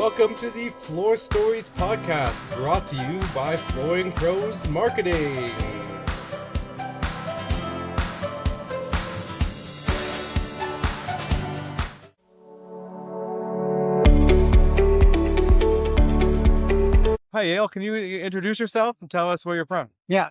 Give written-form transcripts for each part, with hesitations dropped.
welcome to the Floor Stories podcast, brought to you by Flooring Pros Marketing. Hi, Yale. Can you introduce yourself and tell us where you're from? Yeah.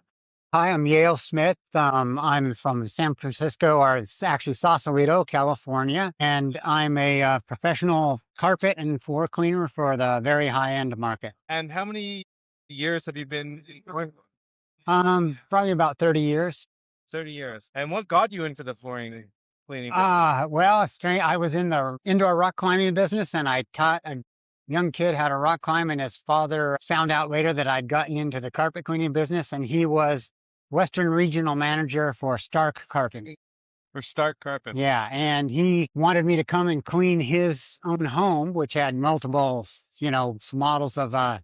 Hi, I'm Yale Smith. I'm from San Francisco, or it's actually Sausalito, California, and I'm a professional carpet and floor cleaner for the very high-end market. And how many years have you been? Probably about 30 years. 30 years. And what got you into the flooring cleaning business? Well, it's strange. I was in the indoor rock climbing business, and I taught a young kid how to rock climb, and his father found out later that I'd gotten into the carpet cleaning business, and he was Western Regional Manager for Stark Carpet. For Stark Carpet. Yeah, and he wanted me to come and clean his own home, which had multiple, models of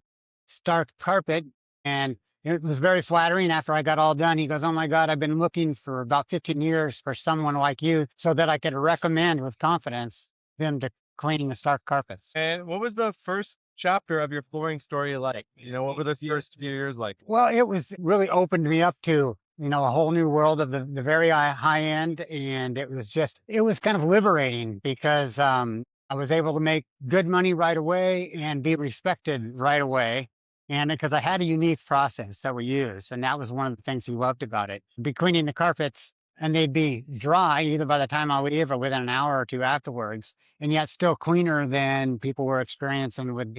Stark Carpet, and it was very flattering. After I got all done, he goes, "Oh my God, I've been looking for about 15 years for someone like you so that I could recommend with confidence them to clean the Stark carpets." And what was the first chapter of your flooring story like? What were those first few years like? Well, it was really opened me up to, a whole new world of the very high end. And it was kind of liberating because I was able to make good money right away and be respected right away. And because I had a unique process that we used, and that was one of the things he loved about it. Be cleaning the carpets, and they'd be dry either by the time I leave or within an hour or two afterwards, and yet still cleaner than people were experiencing with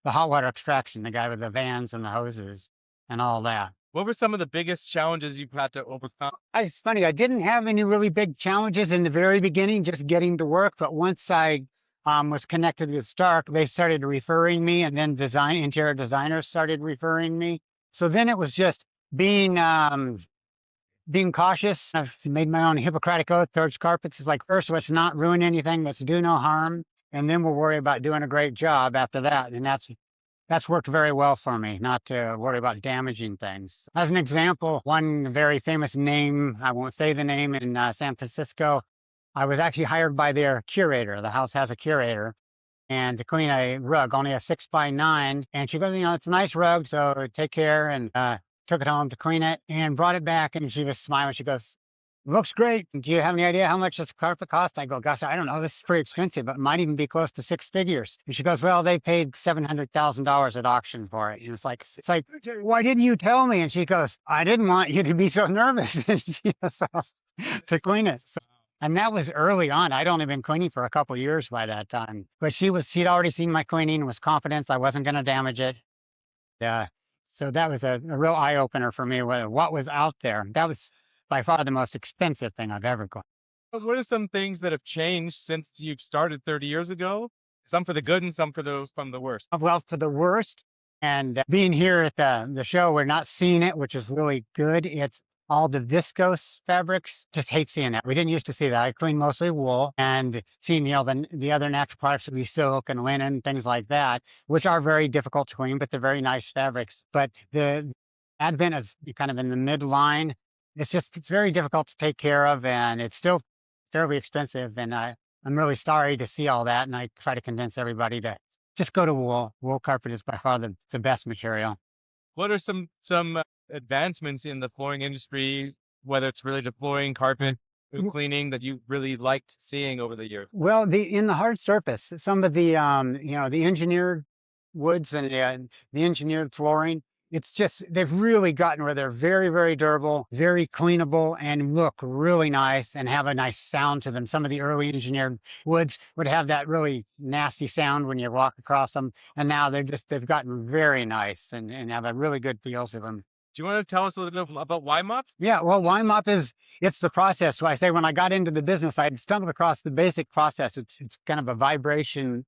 the hot water extraction, the guy with the vans and the hoses and all that. What were some of the biggest challenges you've had to overcome? It's funny, I didn't have any really big challenges in the very beginning, just getting to work. But once I was connected with Stark, they started referring me, and then interior designers started referring me. So then it was just being cautious. I've made my own Hippocratic oath towards carpets. It's like, first, let's not ruin anything, let's do no harm, and then we'll worry about doing a great job after that. And that's worked very well for me, not to worry about damaging things. As an example, one very famous name, I won't say the name, in San Francisco, I was actually hired by their curator. The house has a curator, and to clean a rug, only a 6x9. And she goes, it's a nice rug, so take care. And took it home to clean it and brought it back. And she was smiling. She goes, "Looks great. Do you have any idea how much this carpet cost?" I go, "Gosh, I don't know. This is pretty expensive, but it might even be close to six figures." And she goes, "Well, they paid $700,000 at auction for it." And it's like, "Why didn't you tell me?" And she goes, "I didn't want you to be so nervous." And she goes off to clean it. And that was early on. I'd only been cleaning for a couple of years by that time. But she'd already seen my cleaning, was confident I wasn't going to damage it. So that was a real eye-opener for me, what was out there. That was by far the most expensive thing I've ever cleaned. What are some things that have changed since you've started 30 years ago? Some for the good and some from the worst. Well, for the worst, and being here at the show, we're not seeing it, which is really good. It's all the viscose fabrics. Just hate seeing that. We didn't used to see that. I clean mostly wool, and seeing the other natural products would be silk and linen, things like that, which are very difficult to clean, but they're very nice fabrics. But the advent of kind of in the midline, it's very difficult to take care of, and it's still fairly expensive. And I'm really sorry to see all that. And I try to convince everybody to just go to wool. Wool carpet is by far the best material. What are some advancements in the flooring industry, whether it's related to flooring, carpet, cleaning, that you really liked seeing over the years? Well, in the hard surface, some of the the engineered woods and the engineered flooring, it's just, they've really gotten where they're very, very durable, very cleanable, and look really nice and have a nice sound to them. Some of the early engineered woods would have that really nasty sound when you walk across them. And now they've gotten very nice and have a really good feel to them. Do you want to tell us a little bit about Y-Mop? Yeah, well, Y-Mop it's the process. So I say, when I got into the business, I stumbled across the basic process. It's kind of a vibrational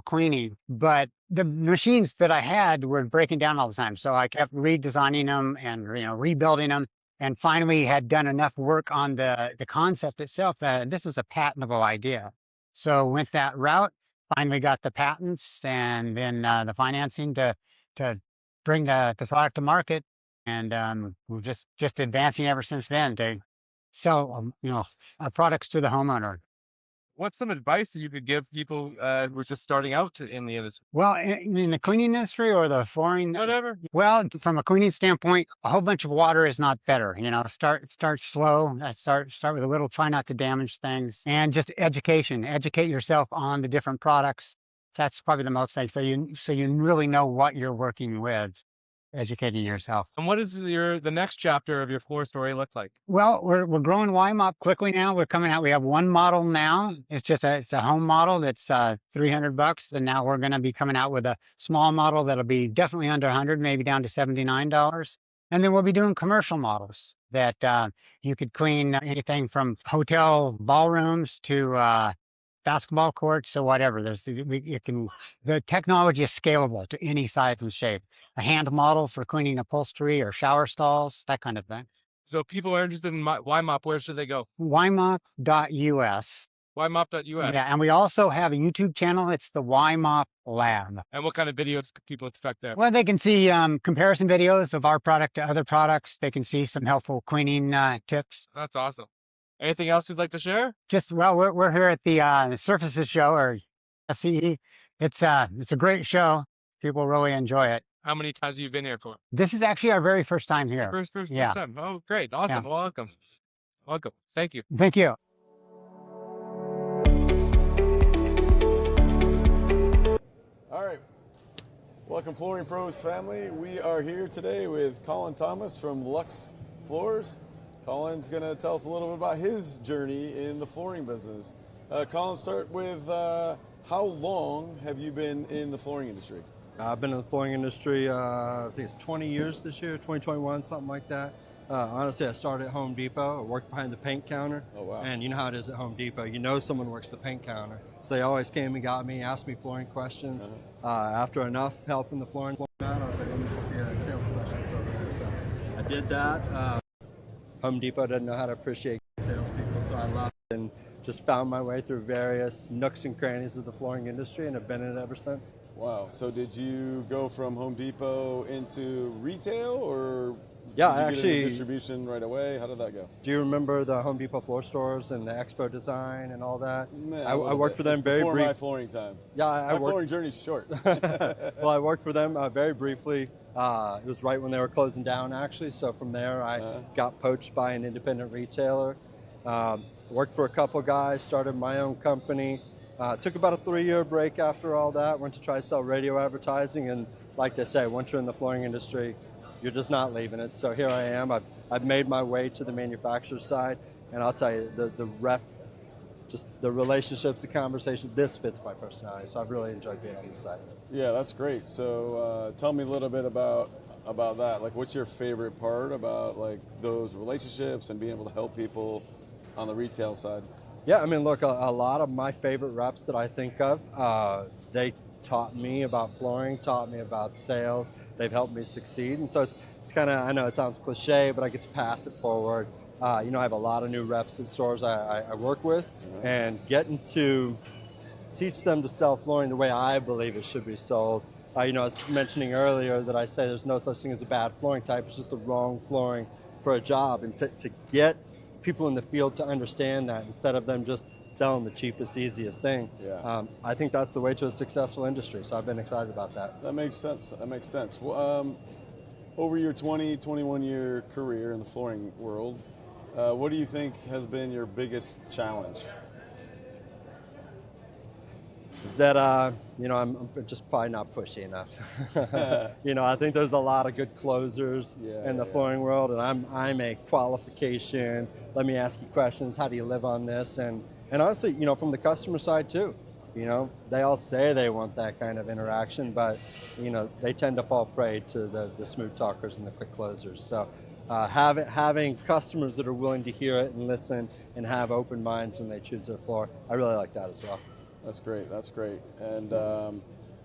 cleaning, but the machines that I had were breaking down all the time. So I kept redesigning them and rebuilding them, and finally had done enough work on the concept itself that this is a patentable idea. So went that route, finally got the patents, and then the financing to bring the product to market, and we're just advancing ever since then to sell our products to the homeowner. What's some advice that you could give people who are just starting out in the industry? Well, in the cleaning industry or the flooring, Whatever. well, from a cleaning standpoint, a whole bunch of water is not better. Start slow. Start with a little. Try not to damage things, and just education. Educate yourself on the different products. That's probably the most thing. So you really know what you're working with. Educating yourself. And what does the next chapter of your floor story look like? Well, we're growing YMOP quickly now. We're coming out. We have one model now. It's a home model that's $300, and now we're going to be coming out with a small model that'll be definitely under 100, maybe down to $79. And then we'll be doing commercial models that you could clean anything from hotel ballrooms to basketball courts or whatever. The technology is scalable to any size and shape. A hand model for cleaning upholstery or shower stalls, that kind of thing. So if people are interested in YMOP, where should they go? YMOP.us. YMOP.us. Yeah, and we also have a YouTube channel. It's the YMOP Lab. And what kind of videos could people expect there? Well, they can see comparison videos of our product to other products. They can see some helpful cleaning tips. That's awesome. Anything else you'd like to share? We're here at the Surfaces Show, or SCE. It's a great show. People really enjoy it. How many times have you been here for? This is actually our very first time here. First Yeah. time. Oh, great. Awesome. Yeah. Welcome. Welcome. Thank you. Thank you. All right. Welcome, Flooring Pros family. We are here today with Colin Thomas from Lux Floors. Colin's going to tell us a little bit about his journey in the flooring business. Colin, start with how long have you been in the flooring industry? I've been in the flooring industry, I think it's 20 years this year, 2021, something like that. Honestly, I started at Home Depot. I worked behind the paint counter. Oh, wow. And you know how it is at Home Depot. You know someone works the paint counter. So they always came and got me, asked me flooring questions. After enough help in the flooring out, I was like, let me just be a sales specialist over there. So I did that. Home Depot didn't know how to appreciate salespeople, so I left and just found my way through various nooks and crannies of the flooring industry and have been in it ever since. Wow. So did you go from Home Depot into retail, or Yeah, did you get into distribution right away? How did that go? Do you remember the Home Depot floor stores and the Expo Design and all that? Nah, I worked for them It's very before briefly. my flooring time. Yeah, My flooring journey's short. Well, I worked for them very briefly. It was right when they were closing down, actually. So from there, I got poached by an independent retailer. Worked for a couple guys, started my own company. Took about a 3-year break after all that. Went to try to sell radio advertising, and like they say, once you're in the flooring industry, you're just not leaving it. So here I am. I've made my way to the manufacturer side, and I'll tell you, the rep, just the relationships, the conversations, this fits my personality. So I've really enjoyed being on this side. Yeah, that's great. So tell me a little bit about that. Like, what's your favorite part about like those relationships and being able to help people on the retail side? Yeah, I mean, look, a lot of my favorite reps that I think of, they taught me about flooring, taught me about sales. They've helped me succeed. And so it's kind of, I know it sounds cliche, but I get to pass it forward. I have a lot of new reps at stores I work with, and getting to teach them to sell flooring the way I believe it should be sold. I was mentioning earlier that I say there's no such thing as a bad flooring type. It's just the wrong flooring for a job. And to get people in the field to understand that, instead of them just selling the cheapest, easiest thing. Yeah. I think that's the way to a successful industry. So I've been excited about that. That makes sense. Well, over your 21-year career in the flooring world, what do you think has been your biggest challenge? Is that, I'm just probably not pushy enough. I think there's a lot of good closers in the flooring world, and I'm a qualification. Let me ask you questions. How do you live on this? And honestly, from the customer side too, they all say they want that kind of interaction, but, they tend to fall prey to the smooth talkers and the quick closers. So having customers that are willing to hear it and listen and have open minds when they choose their floor, I really like that as well. That's great. And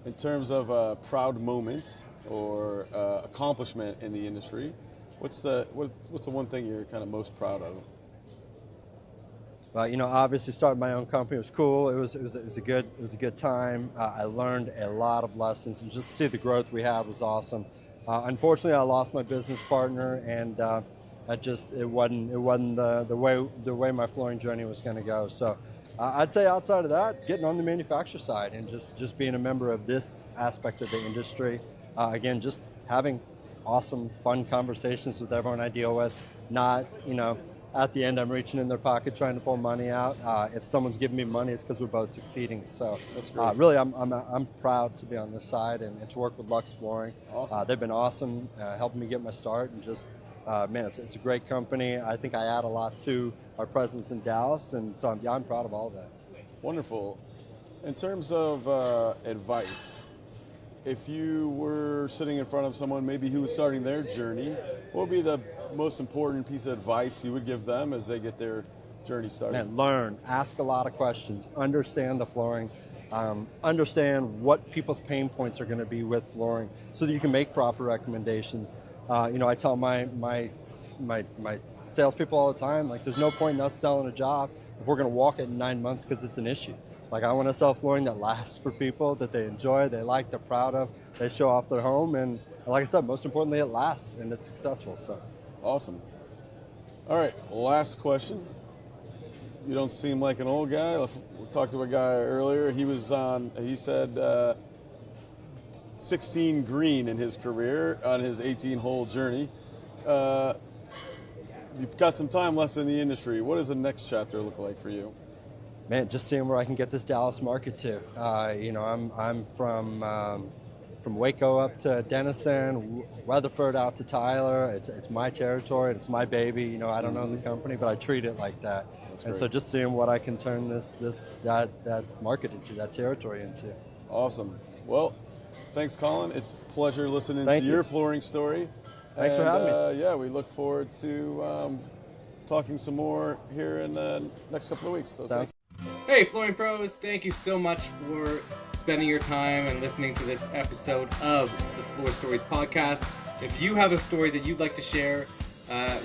in terms of a proud moment or accomplishment in the industry, what's the one thing you're kind of most proud of? Well, obviously starting my own company was cool. It was a good time. I learned a lot of lessons, and just to see the growth we had was awesome. Unfortunately, I lost my business partner, and it wasn't the way my flooring journey was going to go. So I'd say outside of that, getting on the manufacturer side and just being a member of this aspect of the industry. Again, just having awesome, fun conversations with everyone I deal with. Not, at the end I'm reaching in their pocket trying to pull money out. If someone's giving me money, it's because we're both succeeding. So That's great. really, I'm proud to be on this side and to work with Lux Flooring. Awesome. They've been awesome, helping me get my start, and just man, it's a great company. I think I add a lot to our presence in Dallas, and so I'm proud of all of that. Wonderful. In terms of advice, if you were sitting in front of someone maybe who was starting their journey, what would be the most important piece of advice you would give them as they get their journey started? Man, learn, ask a lot of questions, understand the flooring, understand what people's pain points are going to be with flooring, so that you can make proper recommendations. I tell my salespeople all the time, like, there's no point in us selling a job if we're going to walk it in 9 months because it's an issue. Like, I want to sell flooring that lasts for people, that they enjoy, they like, they're proud of, they show off their home, and like I said, most importantly, it lasts and it's successful. So, awesome. All right, last question. You don't seem like an old guy. We talked to a guy earlier. He said 16 green in his career on his 18-hole journey. You've got some time left in the industry. What does the next chapter look like for you? Man, just seeing where I can get this Dallas market to. I'm from Waco up to Denison, Weatherford out to Tyler. It's my territory. It's my baby. I don't own the company, but I treat it like that. And so just seeing what I can turn that market into, that territory into. Awesome. Well, thanks, Colin. It's a pleasure listening to your flooring story. Thanks for having me. Yeah, we look forward to talking some more here in the next couple of weeks. Sounds Hey, Flooring Pros, thank you so much for spending your time and listening to this episode of the Floor Stories podcast. If you have a story that you'd like to share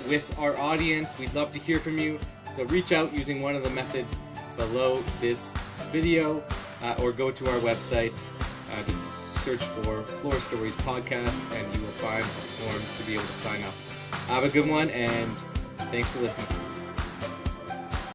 with our audience, we'd love to hear from you. So reach out using one of the methods below this video, or go to our website, just search for Floor Stories podcast, and you will find a form to be able to sign up. Have a good one, and thanks for listening.